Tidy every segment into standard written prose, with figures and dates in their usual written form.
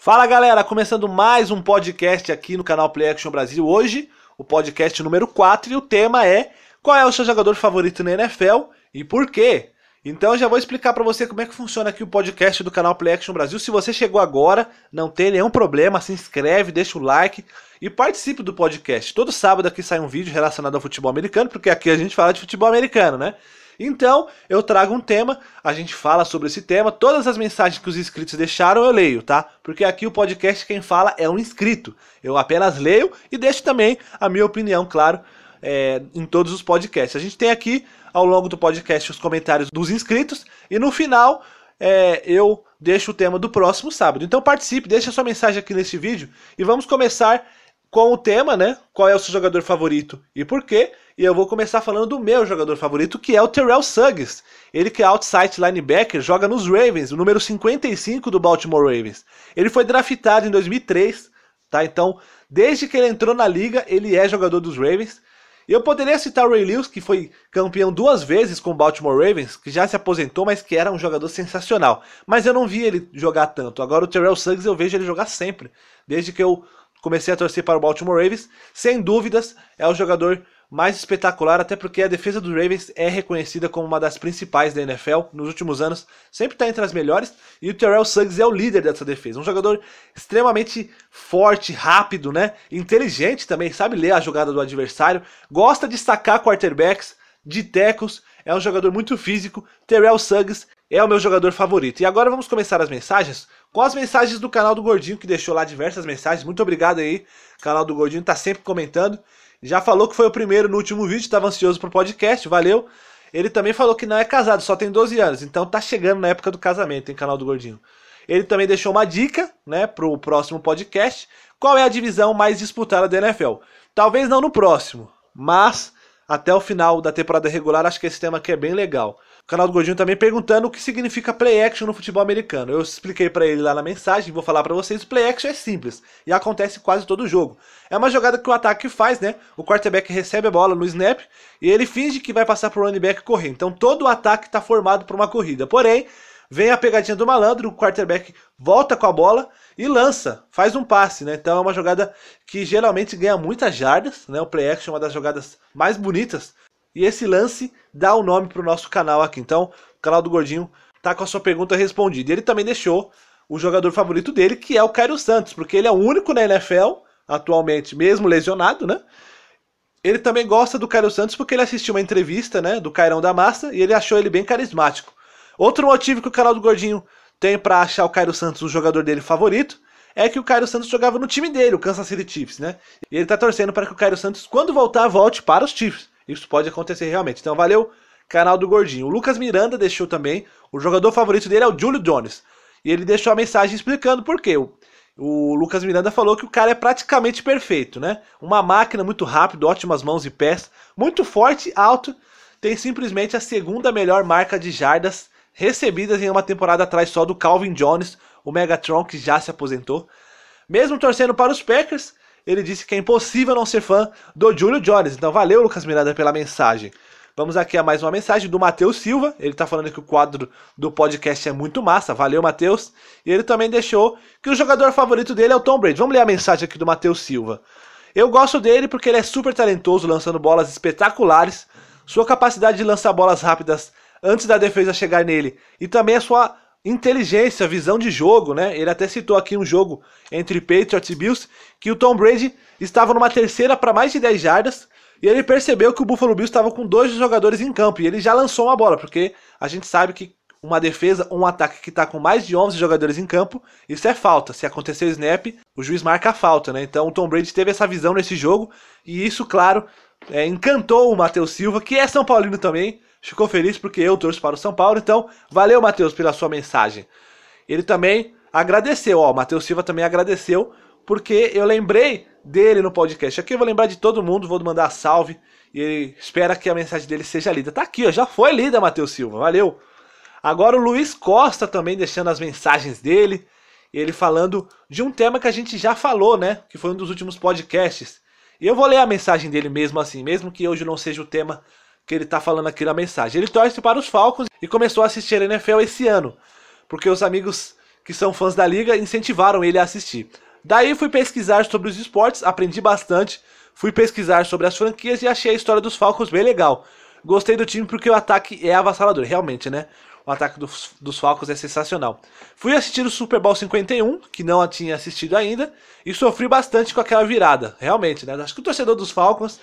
Fala galera, começando mais um podcast aqui no canal Play Action Brasil. Hoje, o podcast número 4 e o tema é: qual é o seu jogador favorito na NFL e por quê? Então eu já vou explicar pra você como é que funciona aqui o podcast do canal Play Action Brasil. Se você chegou agora, não tem nenhum problema, se inscreve, deixa o like e participe do podcast. Todo sábado aqui sai um vídeo relacionado ao futebol americano, porque aqui a gente fala de futebol americano, né? Então, eu trago um tema, a gente fala sobre esse tema, todas as mensagens que os inscritos deixaram eu leio, tá? Porque aqui o podcast quem fala é um inscrito. Eu apenas leio e deixo também a minha opinião, claro, em todos os podcasts. A gente tem aqui, ao longo do podcast, os comentários dos inscritos e no final eu deixo o tema do próximo sábado. Então participe, deixa sua mensagem aqui nesse vídeo e vamos começar com o tema, né? Qual é o seu jogador favorito e por quê? E eu vou começar falando do meu jogador favorito, que é o Terrell Suggs. Ele que é outside linebacker, joga nos Ravens, o número 55 do Baltimore Ravens. Ele foi draftado em 2003, tá? Então, desde que ele entrou na liga, ele é jogador dos Ravens. Eu poderia citar o Ray Lewis, que foi campeão 2 vezes com o Baltimore Ravens, que já se aposentou, mas que era um jogador sensacional. Mas eu não vi ele jogar tanto. Agora o Terrell Suggs eu vejo ele jogar sempre. Desde que eu comecei a torcer para o Baltimore Ravens, sem dúvidas é o jogador mais espetacular, até porque a defesa dos Ravens é reconhecida como uma das principais da NFL nos últimos anos, sempre está entre as melhores, e o Terrell Suggs é o líder dessa defesa, um jogador extremamente forte, rápido, né? Inteligente também, sabe ler a jogada do adversário, gosta de sacar quarterbacks, de tackles, é um jogador muito físico. Terrell Suggs é o meu jogador favorito. E agora vamos começar as mensagens com as mensagens do canal do Gordinho, que deixou lá diversas mensagens. Muito obrigado aí, o canal do Gordinho tá sempre comentando. Já falou que foi o primeiro no último vídeo, estava ansioso pro podcast, valeu. Ele também falou que não é casado, só tem 12 anos, então tá chegando na época do casamento, hein, canal do Gordinho. Ele também deixou uma dica, né, pro próximo podcast. Qual é a divisão mais disputada da NFL? Talvez não no próximo, mas até o final da temporada regular, acho que esse tema aqui é bem legal. O canal do Gordinho também perguntando o que significa play action no futebol americano. Eu expliquei pra ele lá na mensagem, vou falar pra vocês. O play action é simples e acontece quase todo jogo. É uma jogada que o ataque faz, né? O quarterback recebe a bola no snap e ele finge que vai passar pro running back correr. Então todo o ataque está formado por uma corrida. Porém, vem a pegadinha do malandro, o quarterback volta com a bola e lança, faz um passe, né? Então é uma jogada que geralmente ganha muitas jardas, né? O play action é uma das jogadas mais bonitas. E esse lance dá o nome pro nosso canal aqui. Então, o canal do Gordinho tá com a sua pergunta respondida. E ele também deixou o jogador favorito dele, que é o Cairo Santos, porque ele é o único na NFL, atualmente, mesmo lesionado, né? Ele também gosta do Cairo Santos porque ele assistiu uma entrevista, né, do Cairão da Massa e ele achou ele bem carismático. Outro motivo que o canal do Gordinho tem pra achar o Cairo Santos o jogador dele favorito é que o Cairo Santos jogava no time dele, o Kansas City Chiefs, né? E ele tá torcendo para que o Cairo Santos, quando voltar, volte para os Chiefs. Isso pode acontecer realmente. Então valeu, canal do Gordinho. O Lucas Miranda deixou também, o jogador favorito dele é o Julio Jones. E ele deixou a mensagem explicando por quê. O Lucas Miranda falou que o cara é praticamente perfeito, né? Uma máquina muito rápido, ótimas mãos e pés, muito forte, alto, tem simplesmente a segunda melhor marca de jardas recebidas em uma temporada atrás só do Calvin Jones, o Megatron, que já se aposentou. Mesmo torcendo para os Packers, ele disse que é impossível não ser fã do Julio Jones. Então valeu, Lucas Miranda, pela mensagem. Vamos aqui a mais uma mensagem do Matheus Silva. Ele tá falando que o quadro do podcast é muito massa. Valeu, Matheus. E ele também deixou que o jogador favorito dele é o Tom Brady. Vamos ler a mensagem aqui do Matheus Silva. Eu gosto dele porque ele é super talentoso, lançando bolas espetaculares. Sua capacidade de lançar bolas rápidas antes da defesa chegar nele. E também a sua inteligência, visão de jogo, né? Ele até citou aqui um jogo entre Patriots e Bills, que o Tom Brady estava numa terceira para mais de 10 jardas, e ele percebeu que o Buffalo Bills estava com 2 jogadores em campo, e ele já lançou uma bola, porque a gente sabe que uma defesa, um ataque que está com mais de 11 jogadores em campo, isso é falta. Se acontecer o snap, o juiz marca a falta, né? Então o Tom Brady teve essa visão nesse jogo, e isso, claro, encantou o Matheus Silva, que é São Paulino também. Ficou feliz porque eu torço para o São Paulo. Então, valeu, Matheus, pela sua mensagem. Ele também agradeceu, ó, o Matheus Silva também agradeceu, porque eu lembrei dele no podcast. Aqui eu vou lembrar de todo mundo, vou mandar salve, e ele espera que a mensagem dele seja lida. Tá aqui, ó, já foi lida, Matheus Silva, valeu. Agora o Luiz Costa também deixando as mensagens dele, ele falando de um tema que a gente já falou, né, que foi um dos últimos podcasts. E eu vou ler a mensagem dele mesmo assim, mesmo que hoje não seja o tema que ele tá falando aqui na mensagem. Ele torce para os Falcons e começou a assistir a NFL esse ano, porque os amigos que são fãs da liga, incentivaram ele a assistir. Daí fui pesquisar sobre os esportes, aprendi bastante, fui pesquisar sobre as franquias e achei a história dos Falcons bem legal. Gostei do time porque o ataque é avassalador, realmente, né? O ataque dos Falcons é sensacional. Fui assistir o Super Bowl 51, que não a tinha assistido ainda, e sofri bastante com aquela virada, realmente, né? Acho que o torcedor dos Falcons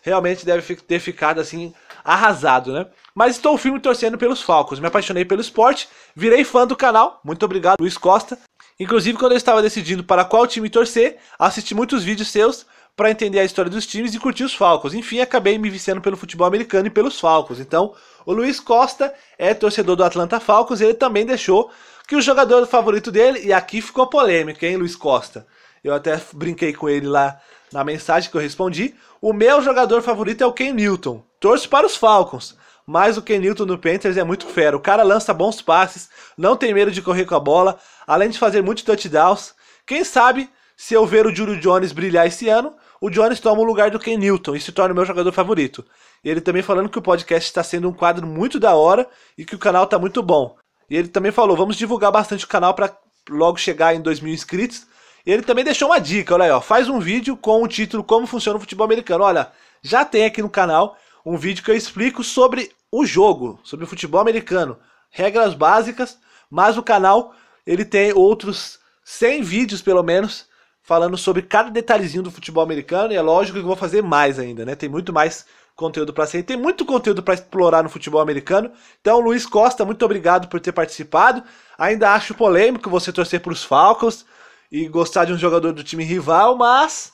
realmente deve ter ficado assim, arrasado, né? Mas estou firme torcendo pelos Falcons, me apaixonei pelo esporte, virei fã do canal, muito obrigado, Luiz Costa. Inclusive, quando eu estava decidindo para qual time torcer, assisti muitos vídeos seus para entender a história dos times e curtir os Falcons. Enfim, acabei me viciando pelo futebol americano e pelos Falcons. Então, o Luiz Costa é torcedor do Atlanta Falcons e ele também deixou que o jogador favorito dele, e aqui ficou polêmica, hein, Luiz Costa? Eu até brinquei com ele lá na mensagem que eu respondi. O meu jogador favorito é o Ken Newton. Torço para os Falcons, mas o Ken Newton no Panthers é muito fera. O cara lança bons passes, não tem medo de correr com a bola, além de fazer muitos touchdowns. Quem sabe, se eu ver o Julio Jones brilhar esse ano, o Jones toma o lugar do Ken Newton e se torna o meu jogador favorito. E ele também falando que o podcast está sendo um quadro muito da hora e que o canal está muito bom. E ele também falou, vamos divulgar bastante o canal para logo chegar em 2.000 inscritos. E ele também deixou uma dica, olha aí, ó, faz um vídeo com o título Como Funciona o Futebol Americano. Olha, já tem aqui no canal um vídeo que eu explico sobre o jogo, sobre o futebol americano, regras básicas, mas o canal ele tem outros 100 vídeos pelo menos, falando sobre cada detalhezinho do futebol americano, e é lógico que eu vou fazer mais ainda, né? Tem muito mais conteúdo para ser, tem muito conteúdo para explorar no futebol americano. Então, Luiz Costa, muito obrigado por ter participado. Ainda acho polêmico você torcer para os Falcons e gostar de um jogador do time rival, mas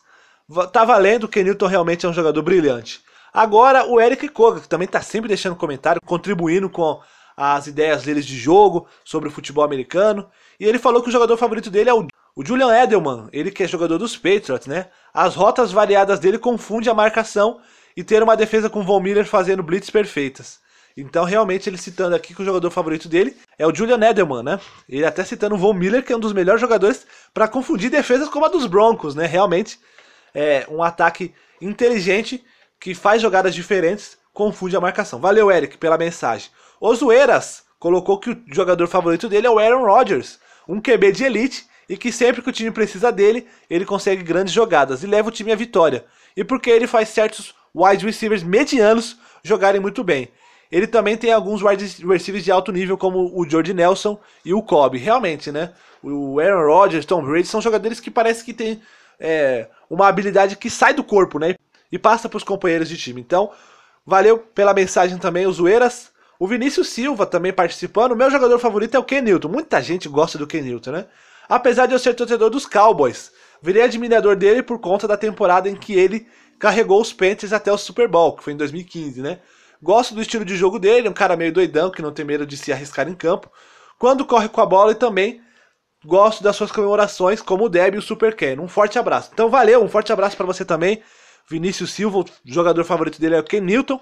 tá valendo, o Ken Newton realmente é um jogador brilhante. Agora, o Eric Koga, que também tá sempre deixando comentário, contribuindo com as ideias deles de jogo, sobre o futebol americano, e ele falou que o jogador favorito dele é o Julian Edelman, ele que é jogador dos Patriots, né? As rotas variadas dele confundem a marcação e ter uma defesa com Von Miller fazendo blitz perfeitas. Então, realmente, ele citando aqui que o jogador favorito dele é o Julian Edelman, né? Ele até citando o Von Miller, que é um dos melhores jogadores para confundir defesas como a dos Broncos, né? Realmente, é um ataque inteligente que faz jogadas diferentes, confunde a marcação. Valeu, Eric, pela mensagem. O Zoeiras colocou que o jogador favorito dele é o Aaron Rodgers, um QB de elite, e que sempre que o time precisa dele, ele consegue grandes jogadas e leva o time à vitória. E porque ele faz certos wide receivers medianos jogarem muito bem. Ele também tem alguns wide receivers de alto nível, como o Jordy Nelson e o Cobb. Realmente, né? O Aaron Rodgers, Tom Brady, são jogadores que parece que tem uma habilidade que sai do corpo, né? E passa para os companheiros de time. Então, valeu pela mensagem também, o Zoeiras. O Vinícius Silva também participando. O meu jogador favorito é o Ken Newton. Muita gente gosta do Ken Newton, né? Apesar de eu ser torcedor dos Cowboys, virei admirador dele por conta da temporada em que ele carregou os Panthers até o Super Bowl, que foi em 2015, né? Gosto do estilo de jogo dele, um cara meio doidão, que não tem medo de se arriscar em campo, quando corre com a bola, e também gosto das suas comemorações, como o Deb e o Super Ken. Um forte abraço. Então valeu, um forte abraço para você também, Vinícius Silva, o jogador favorito dele é o Ken Newton.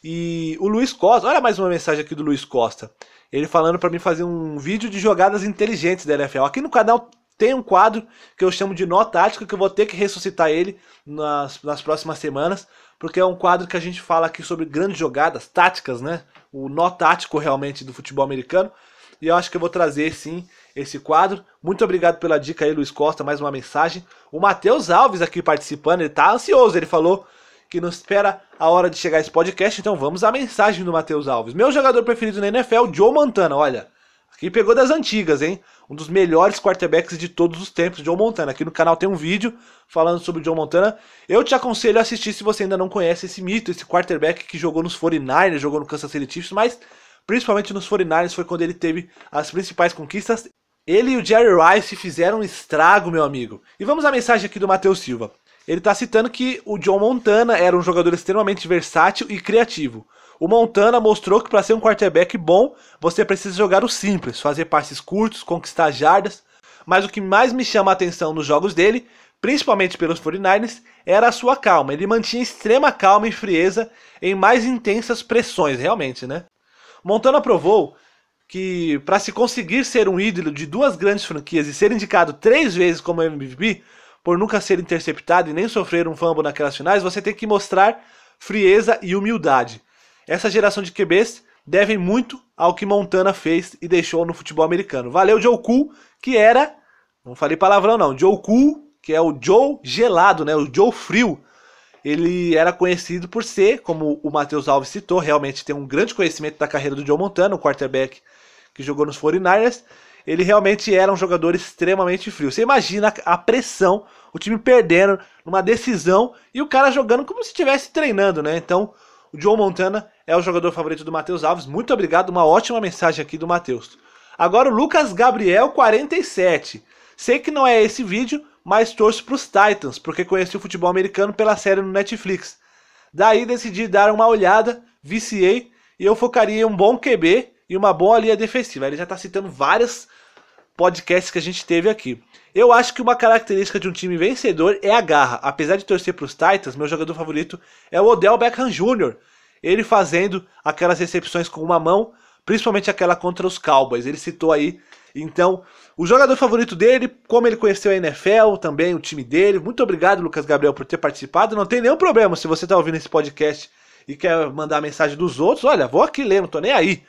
E o Luiz Costa, olha mais uma mensagem aqui do Luiz Costa. Ele falando para mim fazer um vídeo de jogadas inteligentes da NFL. Aqui no canal tem um quadro que eu chamo de Nó Tático, que eu vou ter que ressuscitar ele nas próximas semanas, porque é um quadro que a gente fala aqui sobre grandes jogadas, táticas, né? O nó tático realmente do futebol americano. E eu acho que eu vou trazer sim esse quadro. Muito obrigado pela dica aí, Luiz Costa, mais uma mensagem. O Matheus Alves aqui participando, ele tá ansioso, ele falou que não espera a hora de chegar esse podcast, então vamos à mensagem do Matheus Alves. Meu jogador preferido na NFL, Joe Montana, olha, aqui pegou das antigas, hein? Um dos melhores quarterbacks de todos os tempos, Joe Montana. Aqui no canal tem um vídeo falando sobre o Joe Montana. Eu te aconselho a assistir se você ainda não conhece esse mito, esse quarterback que jogou nos 49ers, jogou no Kansas City Chiefs, mas principalmente nos 49ers foi quando ele teve as principais conquistas. Ele e o Jerry Rice fizeram um estrago, meu amigo. E vamos à mensagem aqui do Matheus Silva. Ele está citando que o Joe Montana era um jogador extremamente versátil e criativo. O Montana mostrou que para ser um quarterback bom, você precisa jogar o simples, fazer passes curtos, conquistar jardas. Mas o que mais me chama a atenção nos jogos dele, principalmente pelos 49ers, era a sua calma. Ele mantinha extrema calma e frieza em mais intensas pressões, realmente, né? Montana provou que para se conseguir ser um ídolo de duas grandes franquias e ser indicado 3 vezes como MVP, por nunca ser interceptado e nem sofrer um fumble naquelas finais, você tem que mostrar frieza e humildade. Essa geração de QBs devem muito ao que Montana fez e deixou no futebol americano. Valeu, Joe Cool, que era, não falei palavrão não, Joe Cool, que é o Joe gelado, né, o Joe frio. Ele era conhecido por ser, como o Matheus Alves citou, realmente tem um grande conhecimento da carreira do Joe Montana, o quarterback que jogou nos 49ers. Ele realmente era um jogador extremamente frio. Você imagina a pressão, o time perdendo numa decisão e o cara jogando como se estivesse treinando, né? Então, o Joe Montana é o jogador favorito do Matheus Alves. Muito obrigado, uma ótima mensagem aqui do Matheus. Agora o Lucas Gabriel, 47. Sei que não é esse vídeo, mas torço para os Titans, porque conheci o futebol americano pela série no Netflix. Daí decidi dar uma olhada, viciei e eu focaria em um bom QB e uma boa linha defensiva. Ele já está citando vários podcasts que a gente teve aqui. Eu acho que uma característica de um time vencedor é a garra. Apesar de torcer para os Titans, meu jogador favorito é o Odell Beckham Jr. Ele fazendo aquelas recepções com uma mão, principalmente aquela contra os Cowboys. Ele citou aí. Então, o jogador favorito dele, como ele conheceu a NFL, também o time dele. Muito obrigado, Lucas Gabriel, por ter participado. Não tem nenhum problema se você está ouvindo esse podcast e quer mandar a mensagem dos outros. Olha, vou aqui ler, não tô nem aí.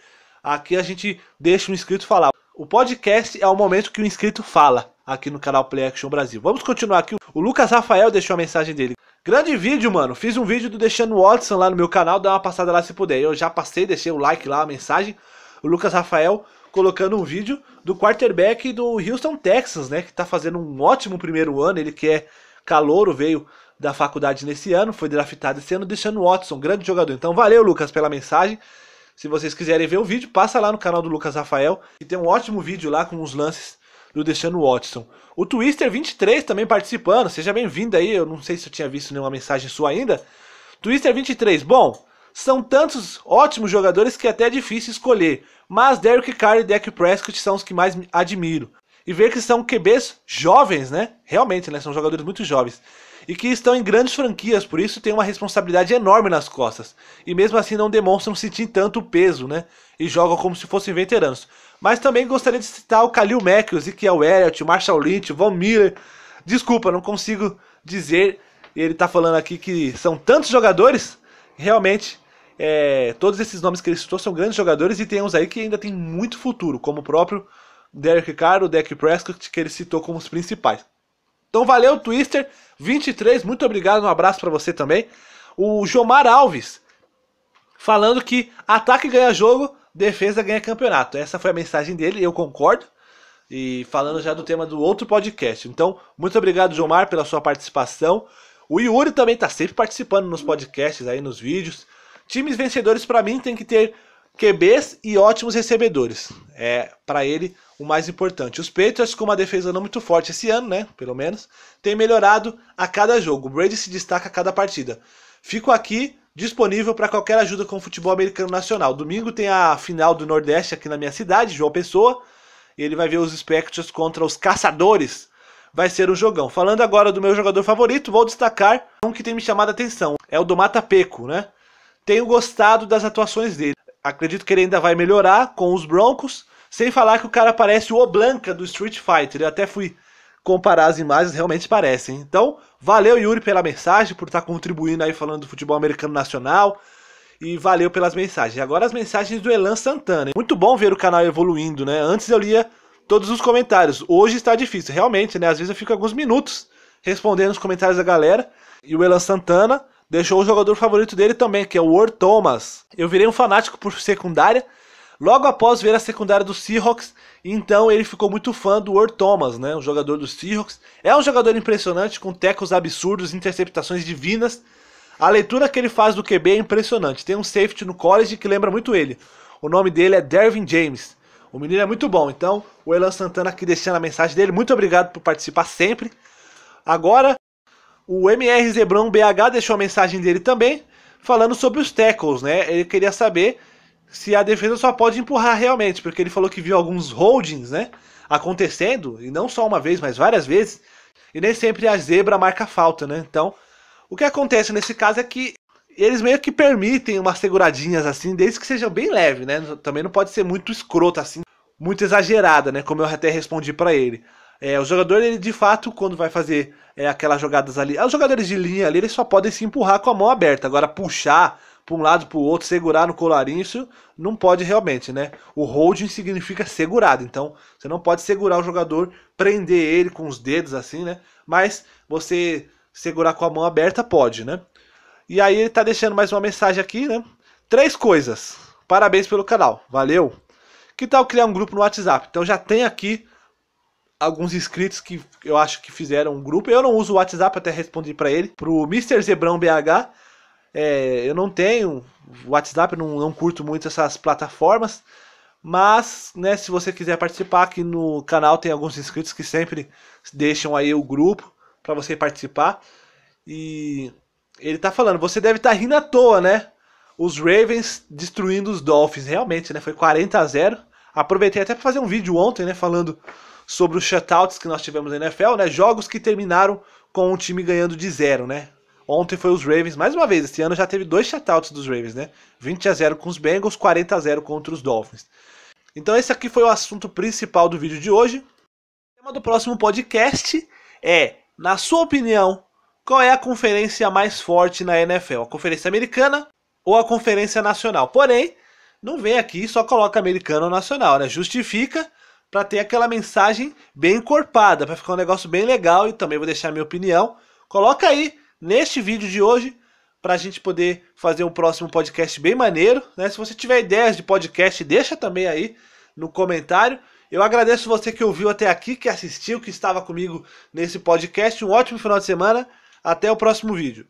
Aqui a gente deixa o inscrito falar. O podcast é o momento que o inscrito fala aqui no canal Play Action Brasil. Vamos continuar aqui. O Lucas Rafael deixou a mensagem dele. Grande vídeo, mano. Fiz um vídeo do Deshaun Watson lá no meu canal. Dá uma passada lá se puder. Eu já passei, deixei o like lá, a mensagem. O Lucas Rafael colocando um vídeo do quarterback do Houston Texans, né? Que tá fazendo um ótimo primeiro ano. Ele que é calouro, veio da faculdade nesse ano. Foi draftado esse ano. Deshaun Watson, grande jogador. Então valeu, Lucas, pela mensagem. Se vocês quiserem ver o vídeo, passa lá no canal do Lucas Rafael. E tem um ótimo vídeo lá com os lances do Deshaun Watson. O Twister23 também participando. Seja bem-vindo aí. Eu não sei se eu tinha visto nenhuma mensagem sua ainda. Twister23. Bom, são tantos ótimos jogadores que é até difícil escolher. Mas Derek Carr e Dak Prescott são os que mais admiro. E ver que são QBs jovens, né? Realmente, né? São jogadores muito jovens. E que estão em grandes franquias, por isso tem uma responsabilidade enorme nas costas. E mesmo assim não demonstram sentir tanto peso, né? E jogam como se fossem veteranos. Mas também gostaria de citar o Khalil Mack, o Ezekiel Elliott, o Marshall Lynch, o Von Miller. Desculpa, não consigo dizer. Ele tá falando aqui que são tantos jogadores. Realmente, todos esses nomes que ele citou são grandes jogadores. E tem uns aí que ainda tem muito futuro, como o próprio Derek Carr, o Dak Prescott, que ele citou como os principais. Então valeu, Twister23, muito obrigado, um abraço pra você também. O Jomar Alves, falando que ataque ganha jogo, defesa ganha campeonato. Essa foi a mensagem dele, eu concordo. E falando já do tema do outro podcast. Então, muito obrigado, Jomar, pela sua participação. O Yuri também tá sempre participando nos podcasts, aí nos vídeos. Times vencedores pra mim tem que ter QBs e ótimos recebedores. É, para ele, o mais importante. Os Patriots, com uma defesa não muito forte esse ano, né? Pelo menos, tem melhorado a cada jogo. O Brady se destaca a cada partida. Fico aqui disponível para qualquer ajuda com o futebol americano nacional. Domingo tem a final do Nordeste aqui na minha cidade, João Pessoa. Ele vai ver os Spectres contra os Caçadores. Vai ser um jogão. Falando agora do meu jogador favorito, vou destacar um que tem me chamado a atenção. É o do Mata Peco, né? Tenho gostado das atuações dele. Acredito que ele ainda vai melhorar com os Broncos. Sem falar que o cara parece o Oblanca do Street Fighter. Eu até fui comparar as imagens, realmente parecem. Então, valeu, Yuri, pela mensagem, por estar contribuindo aí falando do futebol americano nacional. E valeu pelas mensagens. Agora as mensagens do Elan Santana. Muito bom ver o canal evoluindo, né? Antes eu lia todos os comentários. Hoje está difícil, realmente, né? Às vezes eu fico alguns minutos respondendo os comentários da galera. E o Elan Santana deixou o jogador favorito dele também, que é o Earl Thomas. Eu virei um fanático por secundária, logo após ver a secundária do Seahawks, então ele ficou muito fã do Earl Thomas, né, o jogador do Seahawks. É um jogador impressionante, com tackles absurdos, interceptações divinas. A leitura que ele faz do QB é impressionante. Tem um safety no college que lembra muito ele. O nome dele é Dervin James. O menino é muito bom. Então, o Elan Santana aqui deixando a mensagem dele. Muito obrigado por participar sempre. Agora, o MR Zebrão BH deixou a mensagem dele também, falando sobre os tackles, né? Ele queria saber se a defesa só pode empurrar realmente, porque ele falou que viu alguns holdings, né, acontecendo, e não só uma vez, mas várias vezes, e nem sempre a zebra marca falta, né? Então, o que acontece nesse caso é que eles meio que permitem umas seguradinhas assim, desde que seja bem leve, né? Também não pode ser muito escroto assim, muito exagerada, né? Como eu até respondi pra ele. O jogador, ele de fato, quando vai fazer aquelas jogadas ali, os jogadores de linha ali, eles só podem se empurrar com a mão aberta. Agora puxar para um lado, para o outro, segurar no colarinho, isso não pode realmente, né? O holding significa segurado, então você não pode segurar o jogador, prender ele com os dedos assim, né? Mas você segurar com a mão aberta pode, né? E aí ele tá deixando mais uma mensagem aqui, né? 3 coisas. Parabéns pelo canal, valeu! Que tal criar um grupo no WhatsApp? Então já tem aqui alguns inscritos que eu acho que fizeram um grupo. Eu não uso o WhatsApp, até respondi para ele. Pro Mr. Zebrão BH, eu não tenho WhatsApp, não curto muito essas plataformas. Mas, né, se você quiser participar, aqui no canal tem alguns inscritos que sempre deixam aí o grupo para você participar. E ele tá falando, você deve estar rindo à toa, né? Os Ravens destruindo os Dolphins. Realmente, né? Foi 40-0. Aproveitei até para fazer um vídeo ontem, né? Falando sobre os shutouts que nós tivemos na NFL, né? Jogos que terminaram com o time ganhando de 0, né? Ontem foi os Ravens, mais uma vez, esse ano já teve 2 shutouts dos Ravens, né? 20-0 com os Bengals, 40-0 contra os Dolphins. Então esse aqui foi o assunto principal do vídeo de hoje. O tema do próximo podcast é, na sua opinião, qual é a conferência mais forte na NFL? A Conferência Americana ou a Conferência Nacional? Porém, não vem aqui e só coloca americano ou nacional, né? Justifica para ter aquela mensagem bem encorpada, para ficar um negócio bem legal, e também vou deixar a minha opinião. Coloca aí neste vídeo de hoje para a gente poder fazer um próximo podcast bem maneiro, né? Se você tiver ideias de podcast, deixa também aí no comentário. Eu agradeço você que ouviu até aqui, que assistiu, que estava comigo nesse podcast. Um ótimo final de semana. Até o próximo vídeo.